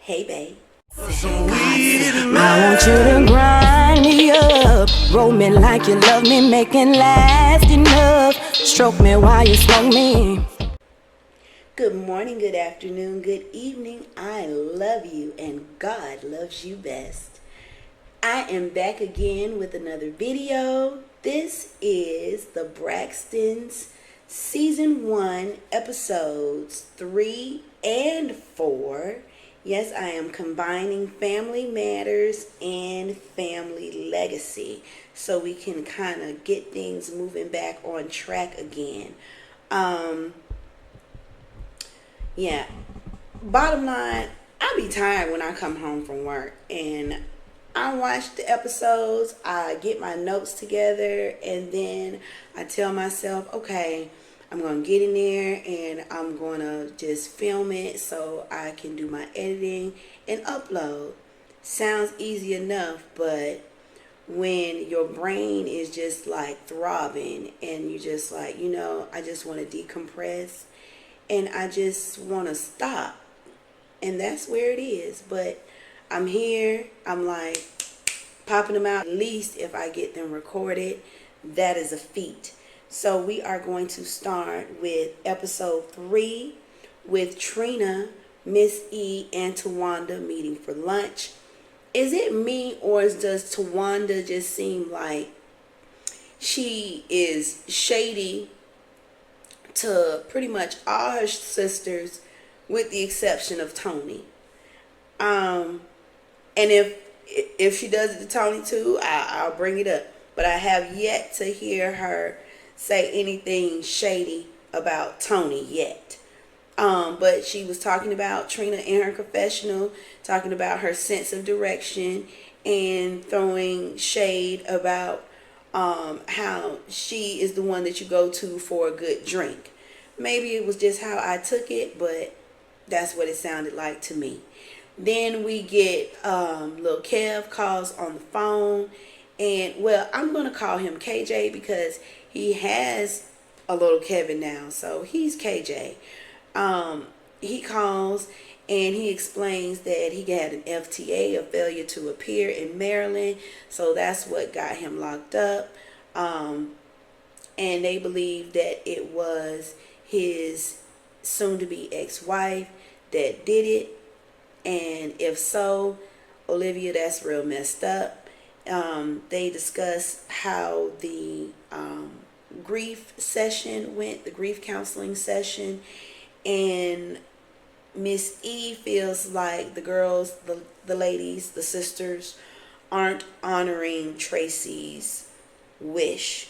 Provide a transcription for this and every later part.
Hey, babe. I want you to grind me up, roll me like you love me, make it last enough, stroke me while you smoke me. Good morning, good afternoon, good evening. I love you and God loves you best. I am back again with another video. This is the Braxtons Season 1, Episodes 3 and 4. Yes, I am combining Family Matters and Family Legacy so we can kind of get things moving back on track again. Yeah, bottom line, I be tired when I come home from work and I watch the episodes, I get my notes together, and then I tell myself, okay, I'm going to get in there and I'm going to just film it so I can do my editing and upload. Sounds easy enough, but when your brain is just like throbbing and you just like, I just want to decompress and I just want to stop. And that's where it is. But I'm here. I'm like popping them out. At least if I get them recorded, that is a feat. So we are going to start with episode 3 with Trina, Miss E, and Tawanda meeting for lunch. Is it me or does Tawanda just seem like she is shady to pretty much all her sisters with the exception of Tony? And if she does it to Tony too, I'll bring it up. But I have yet to hear her say anything shady about Tony yet. But she was talking about Trina in her confessional, talking about her sense of direction and throwing shade about how she is the one that you go to for a good drink. Maybe it was just how I took it, but that's what it sounded like to me. Then we get Lil Kev calls on the phone. And, well, I'm going to call him KJ because he has a little Kevin now. So he's KJ. He calls and he explains that he had an FTA, a failure to appear in Maryland. So that's what got him locked up. And they believe that it was his soon-to-be ex-wife that did it. And if so, Olivia, that's real messed up. They discuss how the grief session went, the grief counseling session, and Miss E feels like the girls, the ladies, the sisters aren't honoring Tracy's wish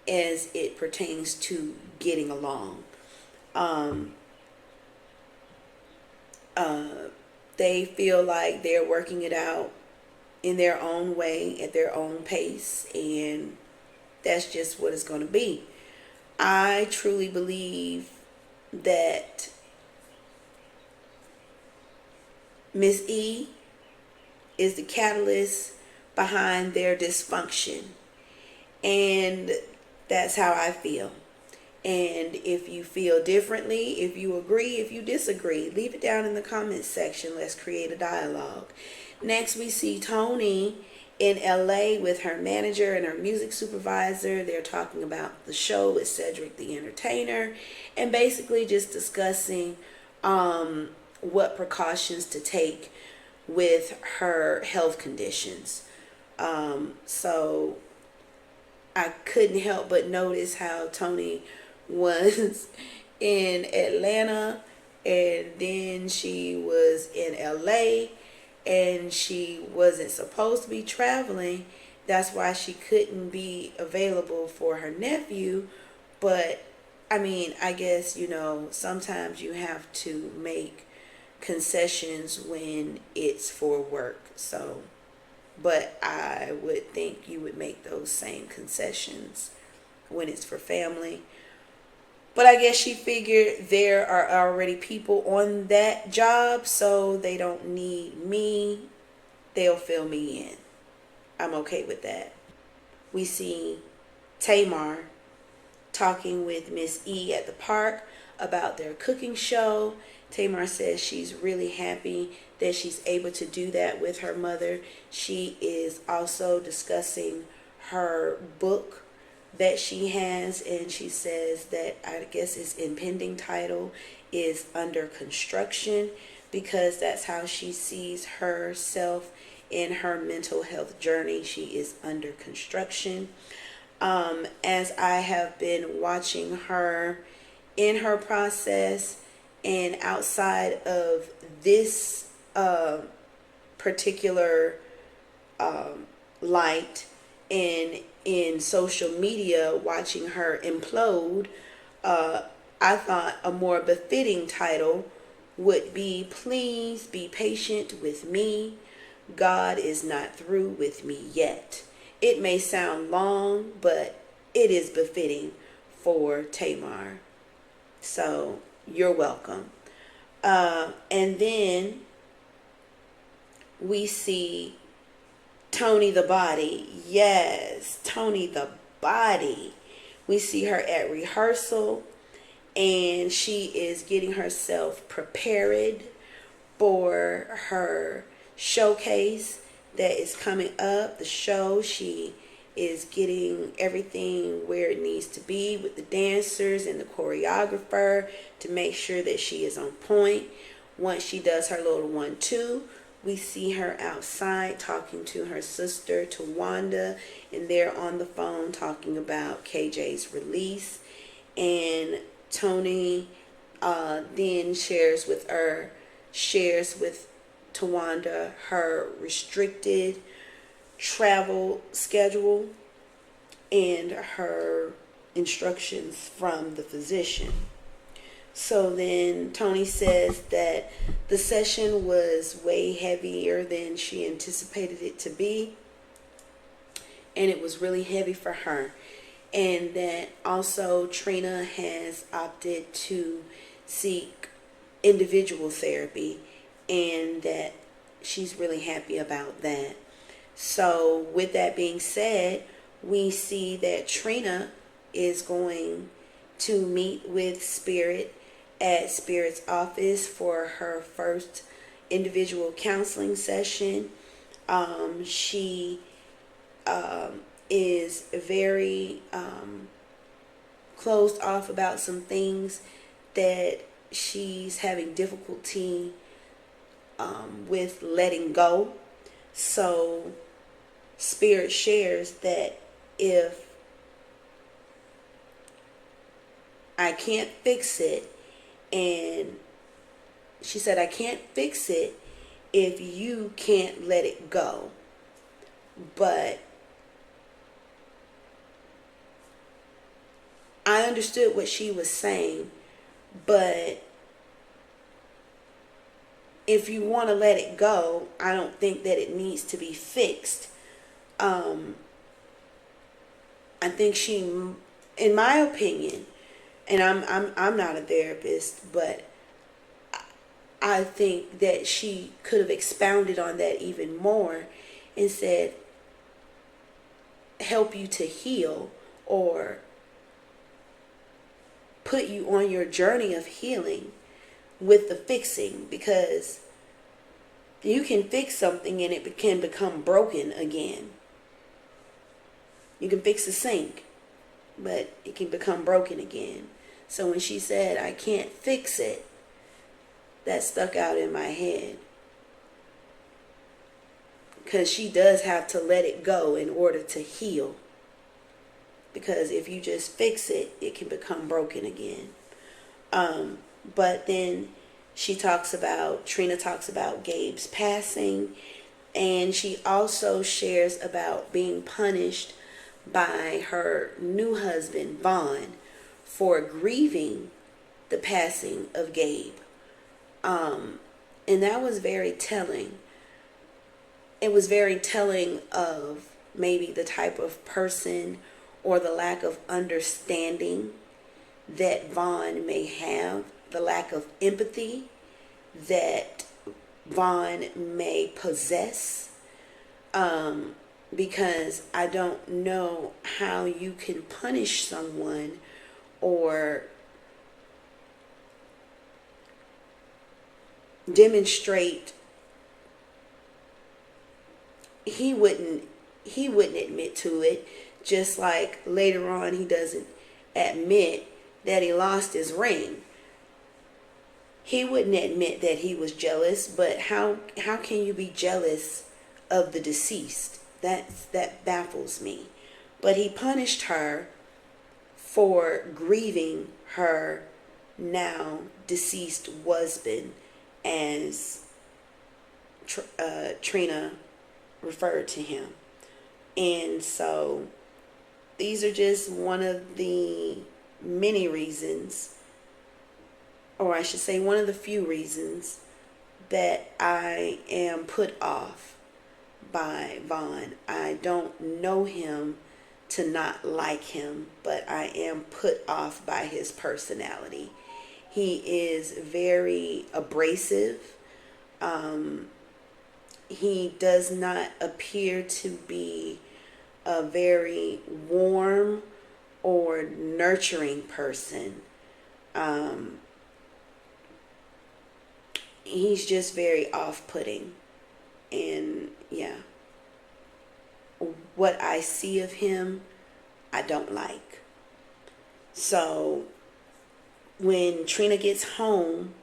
as it pertains to getting along. They feel like they're working it out in their own way, at their own pace, and that's just what it's going to be. I truly believe that Miss E is the catalyst behind their dysfunction, and that's how I feel. And if you feel differently, if you agree, if you disagree, leave it down in the comments section. Let's create a dialogue. Next, we see Tony in LA with her manager and her music supervisor. They're talking about the show with Cedric the Entertainer and basically just discussing what precautions to take with her health conditions. So I couldn't help but notice how Tony was in Atlanta and then she was in LA and she wasn't supposed to be traveling. That's why she couldn't be available for her nephew. But I mean, I guess, sometimes you have to make concessions when it's for work. So, but I would think you would make those same concessions when it's for family. But I guess she figured there are already people on that job, so they don't need me. They'll fill me in. I'm okay with that. We see Tamar talking with Miss E at the park about their cooking show. Tamar says she's really happy that she's able to do that with her mother. She is also discussing her book that she has, and she says that, I guess its impending title is under construction, because that's how she sees herself in her mental health journey. She is under construction. As I have been watching her in her process, and outside of this particular light, and in social media, watching her implode, I thought a more befitting title would be, Please Be Patient with Me. God is not through with me yet. It may sound long, but it is befitting for Tamar. So you're welcome. And then we see Tony the Body. Yes, Tony the Body. We see her at rehearsal, and she is getting herself prepared for her showcase that is coming up. The show, she is getting everything where it needs to be with the dancers and the choreographer to make sure that she is on point. Once she does her little 1-2, we see her outside talking to her sister Tawanda, and they're on the phone talking about KJ's release. And Tony then shares with Tawanda her restricted travel schedule and her instructions from the physician. So then Tony says that the session was way heavier than she anticipated it to be, and it was really heavy for her. And that also Trina has opted to seek individual therapy, and that she's really happy about that. So with that being said, we see that Trina is going to meet with Spirit at Spirit's office for her first individual counseling session. She is very closed off about some things that she's having difficulty with letting go. So Spirit shares that if I can't fix it, and she said, I can't fix it if you can't let it go. But I understood what she was saying, but if you want to let it go, I don't think that it needs to be fixed. I think she, in my opinion, and I'm not a therapist, but I think that she could have expounded on that even more and said, help you to heal, or put you on your journey of healing with the fixing, because you can fix something and it can become broken again. You can fix a sink, but it can become broken again. So when she said, I can't fix it, that stuck out in my head. Because she does have to let it go in order to heal. Because if you just fix it, it can become broken again. But then Trina talks about Gabe's passing. And she also shares about being punished by her new husband, Vaughn, for grieving the passing of Gabe. And that was very telling. It was very telling of maybe the type of person or the lack of understanding that Vaughn may have, the lack of empathy that Vaughn may possess. Because I don't know how you can punish someone or demonstrate, he wouldn't admit to it, just like later on he doesn't admit that he lost his ring. He wouldn't admit that he was jealous, but how can you be jealous of the deceased? That baffles me. But he punished her for grieving her now deceased husband, as Trina referred to him. And so these are just one of the many reasons, or I should say one of the few reasons, that I am put off by Vaughn. I don't know him to not like him, but I am put off by his personality. He is very abrasive. He does not appear to be a very warm or nurturing person. He's just very off-putting. And yeah, what I see of him, I don't like. So when Trina gets home,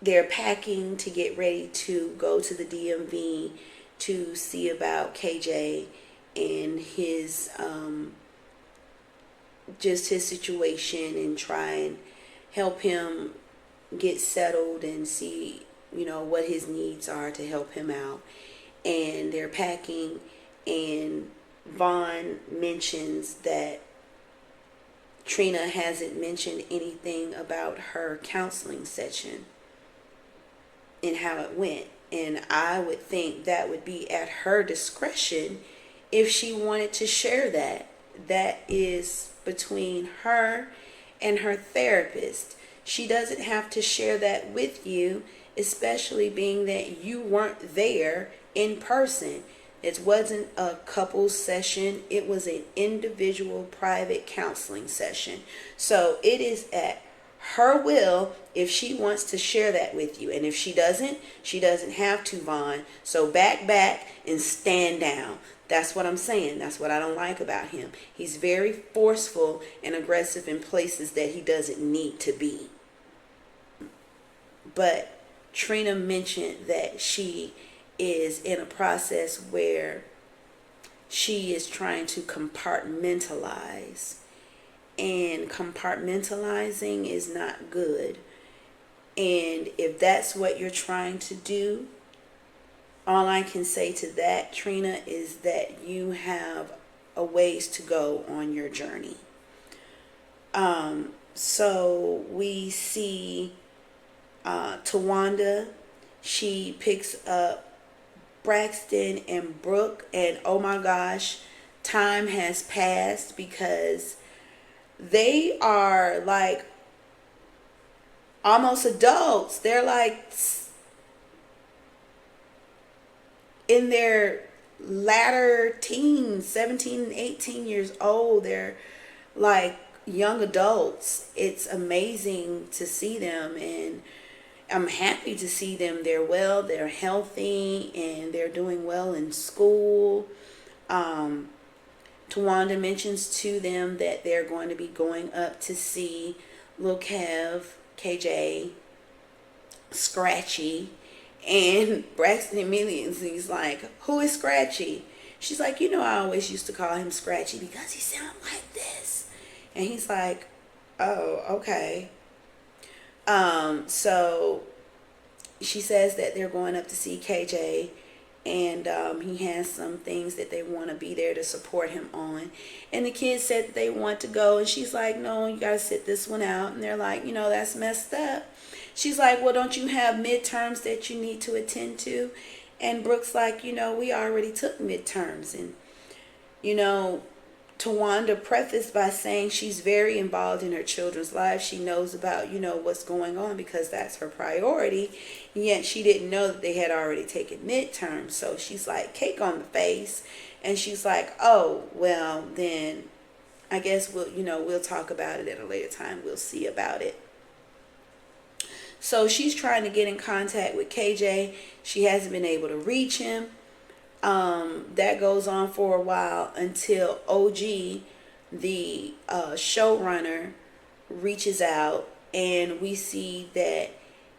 they're packing to get ready to go to the DMV to see about KJ and his just his situation, and try and help him get settled and see, what his needs are to help him out. And they're packing, and Vaughn mentions that Trina hasn't mentioned anything about her counseling session and how it went. And I would think that would be at her discretion if she wanted to share that. That is between her and her therapist. She doesn't have to share that with you, especially being that you weren't there in person. It wasn't a couples session. It was an individual private counseling session. So it is at her will if she wants to share that with you. And if she doesn't have to, Vaughn. So back and stand down. That's what I'm saying. That's what I don't like about him. He's very forceful and aggressive in places that he doesn't need to be. But Trina mentioned that she is in a process where she is trying to compartmentalize. And compartmentalizing is not good. And if that's what you're trying to do, all I can say to that, Trina, is that you have a ways to go on your journey. So we see Tawanda. She picks up Braxton and Brooke, and oh my gosh, time has passed because they are like almost adults. They're like in their latter teens, 17 and 18 years old. They're like young adults. It's amazing to see them, and I'm happy to see them. They're well, they're healthy, and they're doing well in school. Tawanda mentions to them that they're going to be going up to see Lil Kev, KJ, Scratchy, and Braxton immediately, he's like, who is Scratchy? She's like, I always used to call him Scratchy because he sounded like this. And he's like, oh, okay. So she says that they're going up to see KJ, and he has some things that they want to be there to support him on. And the kids said that they want to go, and she's like, no, you got to sit this one out. And they're like, that's messed up. She's like, well, don't you have midterms that you need to attend to? And Brooke's like, we already took midterms. And, Tawanda prefaced by saying she's very involved in her children's lives. She knows about, what's going on because that's her priority. Yet she didn't know that they had already taken midterms. So she's like, cake on the face. And she's like, oh, well, then I guess we'll talk about it at a later time. We'll see about it. So she's trying to get in contact with KJ. She hasn't been able to reach him. That goes on for a while until OG, the showrunner, reaches out, and we see that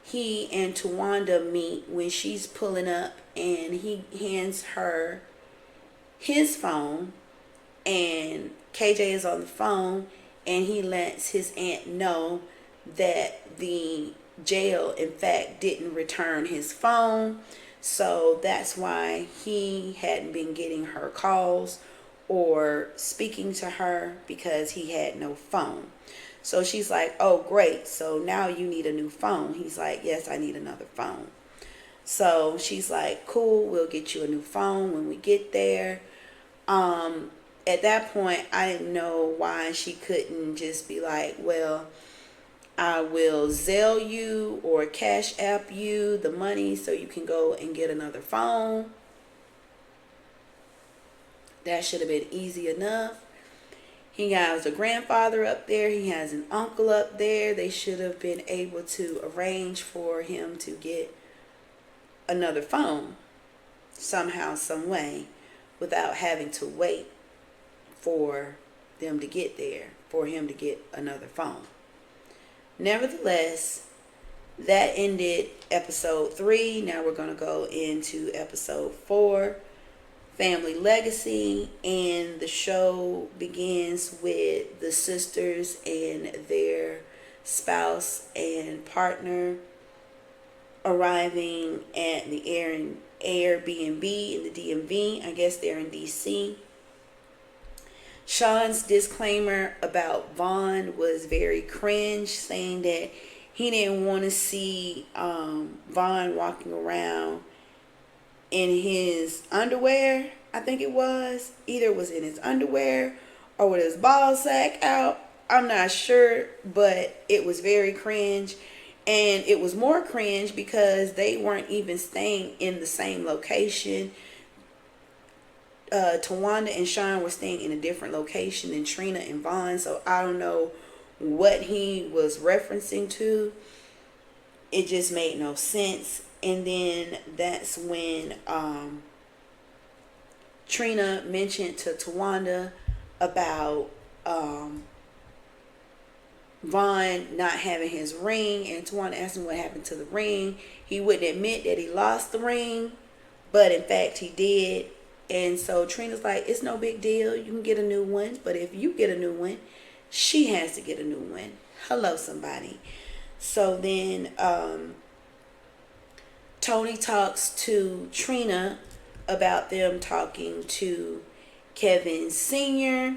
he and Tawanda meet when she's pulling up, and he hands her his phone, and KJ is on the phone, and he lets his aunt know that the jail in fact didn't return his phone. So that's why he hadn't been getting her calls or speaking to her, because he had no phone. So she's like, oh great, so now you need a new phone. He's like, yes, I need another phone. So she's like, cool, we'll get you a new phone when we get there. At that point, I didn't know why she couldn't just be like, well, I will Zelle you or Cash App you the money so you can go and get another phone. That should have been easy enough. He has a grandfather up there. He has an uncle up there. They should have been able to arrange for him to get another phone somehow, some way, without having to wait for them to get there, for him to get another phone. Nevertheless, that ended episode 3. Now we're going to go into episode 4, Family Legacy, and the show begins with the sisters and their spouse and partner arriving at the Airbnb in the DMV. I guess they're in DC. Sean's disclaimer about Vaughn was very cringe, saying that he didn't want to see Vaughn walking around in his underwear. I think it was. Either it was in his underwear or with his ball sack out. I'm not sure, but it was very cringe. And it was more cringe because they weren't even staying in the same location. Tawanda and Sean were staying in a different location than Trina and Vaughn, so I don't know what he was referencing to. It just made no sense. And then that's when Trina mentioned to Tawanda about Vaughn not having his ring, and Tawanda asked him what happened to the ring. He wouldn't admit that he lost the ring, but in fact he did. And so Trina's like, it's no big deal, you can get a new one, but if you get a new one, she has to get a new one. Hello, somebody. So then Tony talks to Trina about them talking to Kevin Sr.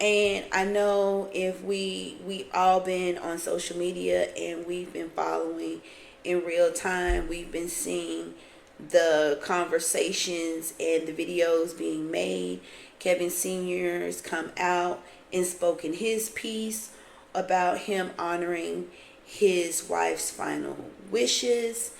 And I know if we all been on social media and we've been following in real time, we've been seeing the conversations and the videos being made. Kevin Sr. has come out and spoken his piece about him honoring his wife's final wishes,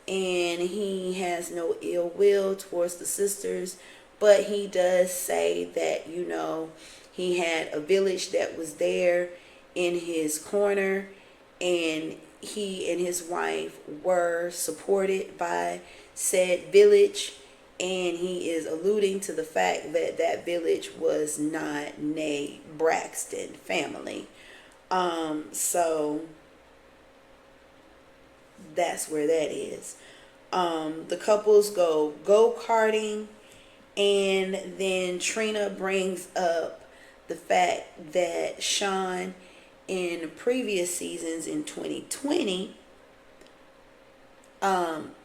and he has no ill will towards the sisters, but he does say that, you know, he had a village that was there in his corner, and he and his wife were supported by said village, and he is alluding to the fact that that village was not named Braxton family. So that's where that is. The couples go go-karting, and then Trina brings up the fact that Sean in previous seasons in 2020,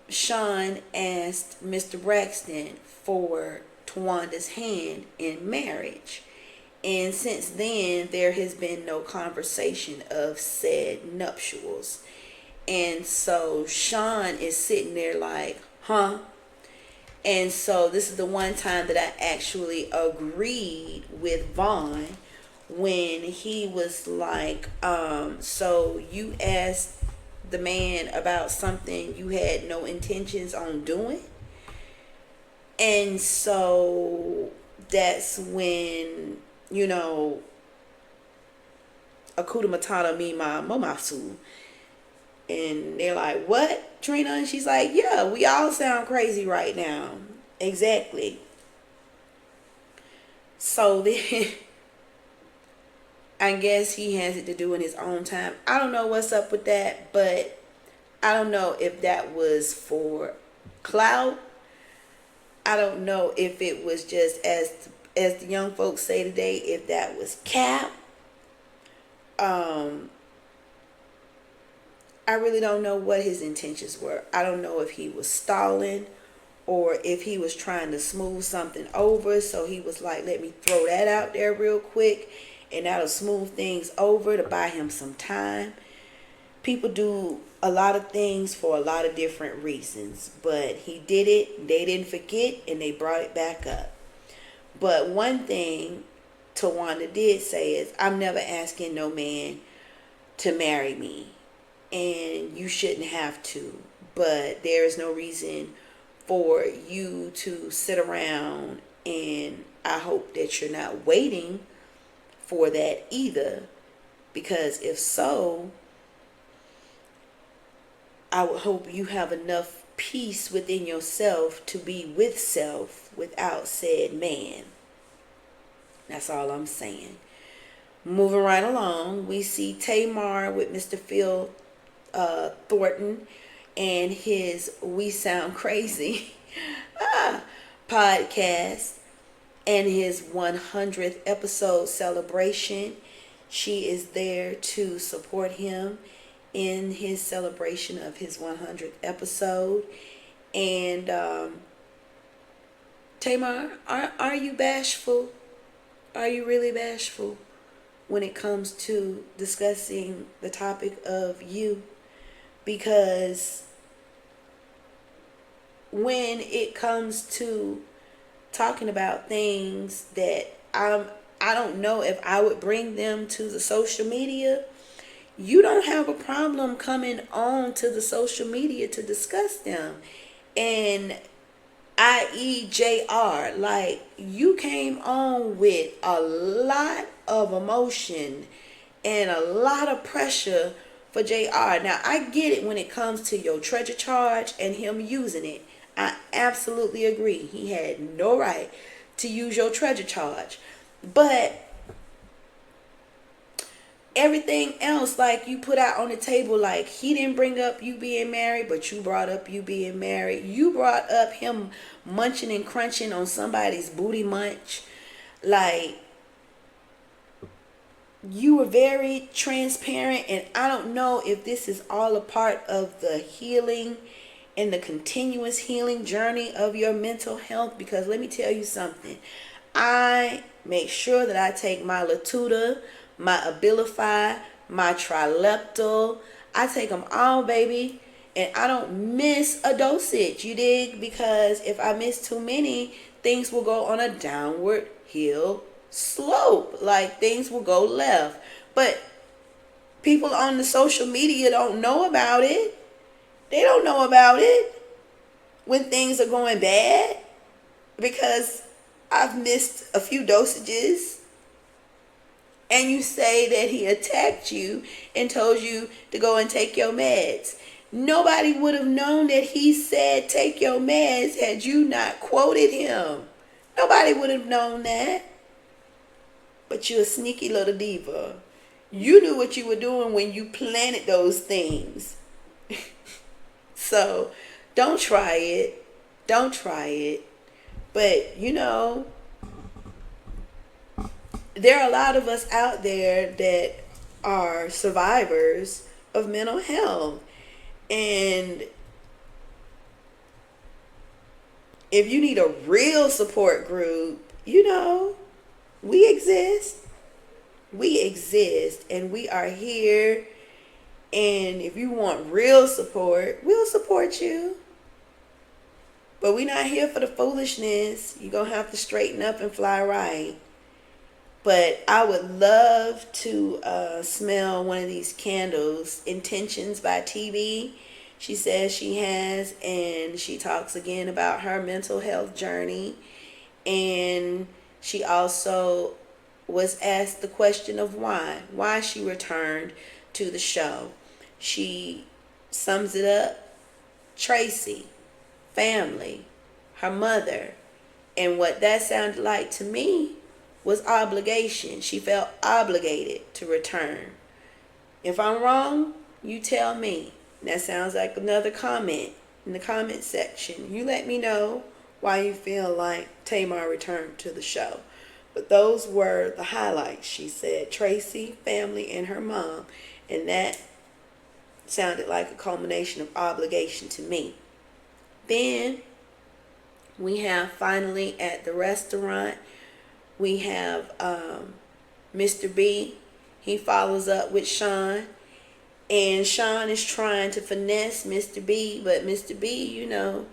Sean asked Mr. Braxton for Tawanda's hand in marriage. And since then, there has been no conversation of said nuptials. And so Sean is sitting there like, huh? And so this is the one time that I actually agreed with Vaughn when he was like, so you asked the man about something you had no intentions on doing? And so that's when, you know, Akuta Matata Mima Momasu, And they're like, what, Trina? And she's like, yeah, we all sound crazy right now. Exactly. So then I guess he has it to do in his own time. I don't know what's up with that, but I don't know if that was for clout. I don't know if it was just as the young folks say today, if that was cap. I really don't know what his intentions were. I don't know if he was stalling or if he was trying to smooth something over. So he was like, let me throw that out there real quick and that'll smooth things over to buy him some time. People do a lot of things for a lot of different reasons, but he did it. They didn't forget and they brought it back up. But one thing Tawanda did say is, I'm never asking no man to marry me, and you shouldn't have to, but there is no reason for you to sit around, and I hope that you're not waiting for that either, because if so, I would hope you have enough peace within yourself to be with self without said man. That's all I'm saying. Moving right along, we see Tamar with Mr. Phil Thornton and his We Sound Crazy podcast and his 100th episode celebration. She is there to support him in his celebration of his 100th episode. And Tamar, are you bashful? Are you really bashful when it comes to discussing the topic of you? Because when it comes to talking about things that I don't know if I would bring them to the social media, you don't have a problem coming on to the social media to discuss them. And i.e. JR, like, you came on with a lot of emotion and a lot of pressure for JR. Now, I get it when it comes to your treasure charge and him using it. I absolutely agree. He had no right to use your treasure charge. But everything else, like, you put out on the table, like, he didn't bring up you being married, but you brought up you being married. You brought up him munching and crunching on somebody's booty munch. Like, you were very transparent, and I don't know if this is all a part of the healing and the continuous healing journey of your mental health, because let me tell you something. I make sure that I take my Latuda, my Abilify, my Trileptal. I take them all, baby, and I don't miss a dosage, you dig? Because if I miss too many, things will go on a downward hill slope. Like, things will go left. But people on the social media don't know about it. They don't know about it when things are going bad, because I've missed a few dosages. And you say that he attacked you and told you to go and take your meds. Nobody would have known that he said take your meds had you not quoted him. Nobody would have known that. But you're a sneaky little diva. You knew what you were doing when you planted those things. So don't try it. Don't try it. But, you know, there are a lot of us out there that are survivors of mental health. And if you need a real support group, you know, we exist. We exist, and we are here. And if you want real support, we'll support you. But we're not here for the foolishness. You're going to have to straighten up and fly right. But I would love to smell one of these candles, Intentions by TV. She says she has, and she talks again about her mental health journey. And she also was asked the question of why she returned to the show. She sums it up. Tracy, family, her mother. And what that sounded like to me was obligation. She felt obligated to return. If I'm wrong, you tell me. That sounds like another comment in the comment section. You let me know why you feel like Tamar returned to the show. But those were the highlights. She said Tracy, family, and her mom. And that sounded like a culmination of obligation to me. Then we have finally at the restaurant, we have Mr. B. He follows up with Sean. And Sean is trying to finesse Mr. B. But Mr. B, you know,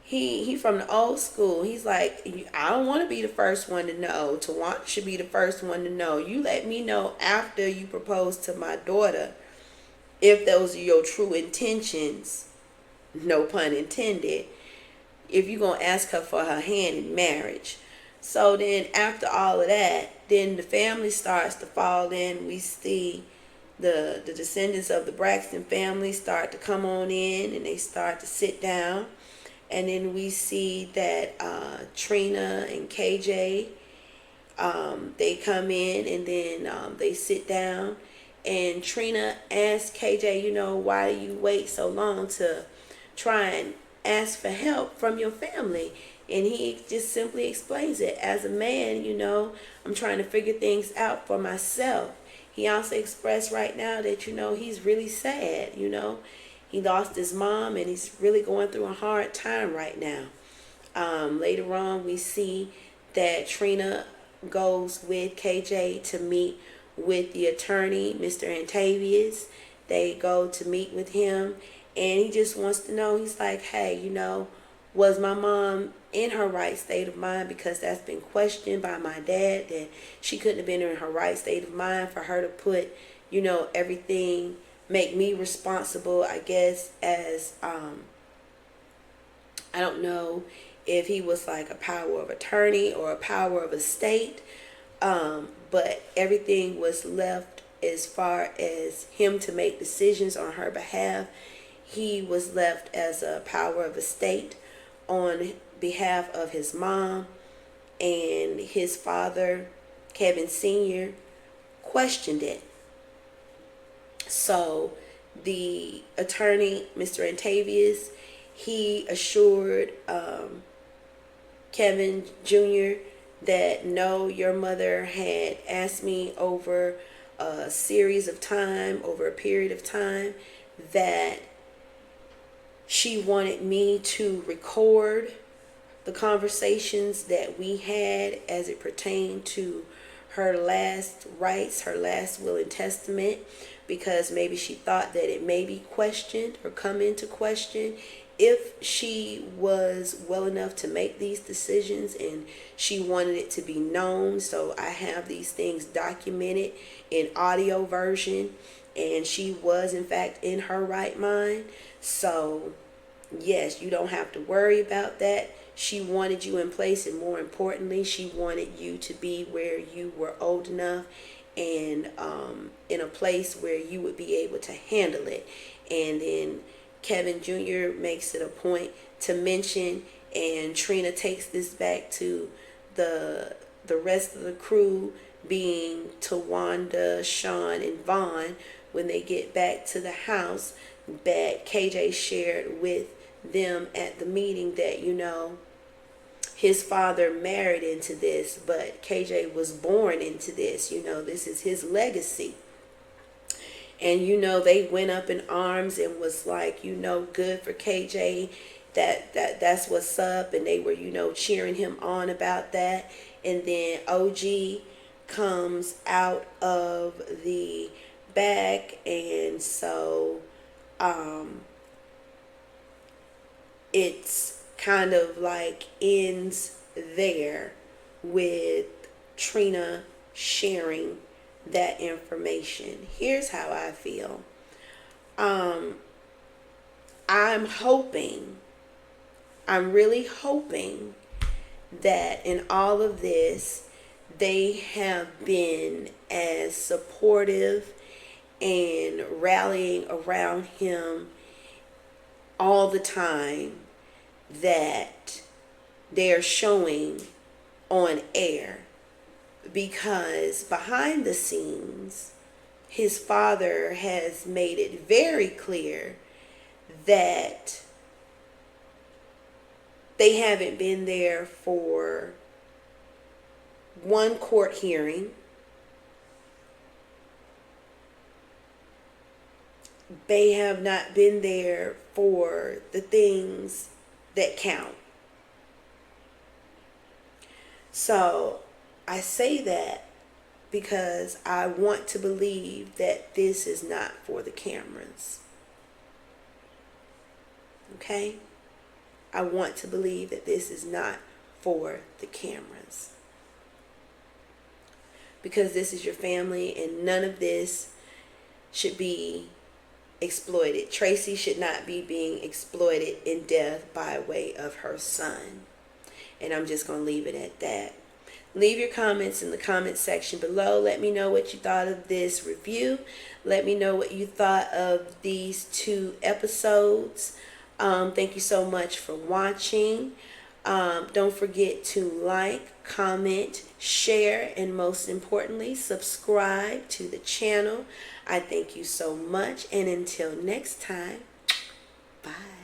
he from the old school. He's like, I don't want to be the first one to know. Tawana should be the first one to know. You let me know after you propose to my daughter if those are your true intentions. No pun intended. If you're going to ask her for her hand in marriage. So then after all of that, then the family starts to fall in. We see the descendants of the Braxton family start to come on in and they start to sit down. And then we see that Trina and KJ, they come in and then they sit down. And Trina asks KJ, you know, why do you wait so long to try and ask for help from your family? And he just simply explains it. As a man, you know, I'm trying to figure things out for myself. He also expressed right now that, you know, he's really sad, you know. He lost his mom and he's really going through a hard time right now. Later on, we see that Trina goes with KJ to meet with the attorney, Mr. Antavius. They go to meet with him and he just wants to know, he's like, hey, you know, was my mom in her right state of mind? Because that's been questioned by my dad, that she couldn't have been in her right state of mind for her to put, you know, everything, make me responsible, I guess, as, I don't know if he was like a power of attorney or a power of estate, but everything was left as far as him to make decisions on her behalf. He was left as a power of estate on behalf of his mom, and his father, Kevin Sr., questioned it. So the attorney, Mr. Antavius, he assured Kevin Jr. that no, your mother had asked me over a series of time, over a period of time, that she wanted me to record the conversations that we had as it pertained to her last rites, her last will and testament, because maybe she thought that it may be questioned or come into question if she was well enough to make these decisions, and she wanted it to be known. So I have these things documented in audio version, and she was in fact in her right mind. So yes, you don't have to worry about that. She wanted you in place, and more importantly, she wanted you to be where you were old enough and in a place where you would be able to handle it. And then Kevin Jr. makes it a point to mention, and Trina takes this back to the rest of the crew, being Tawanda, Sean, and Vaughn, when they get back to the house, that KJ shared with them at the meeting that, you know, his father married into this, but KJ was born into this. You know, this is his legacy. And, you know, they went up in arms and was like, you know, good for KJ. That's what's up. And they were, you know, cheering him on about that. And then OG comes out of the back. And so it's kind of like ends there with Trina sharing that information. Here's how I feel. I'm really hoping that in all of this, they have been as supportive and rallying around him all the time that they're showing on air, because behind the scenes his father has made it very clear that they haven't been there for one court hearing. They have not been there for the things that count. So I say that because I want to believe that this is not for the cameras. Okay? I want to believe that this is not for the cameras. Because this is your family and none of this should be exploited. Tracy should not be being exploited in death by way of her son. And I'm just going to leave it at that. Leave your comments in the comment section below. Let me know what you thought of this review. Let me know what you thought of these 2 episodes. Thank you so much for watching. Don't forget to like, comment, share, and most importantly, subscribe to the channel. I thank you so much. And until next time, bye.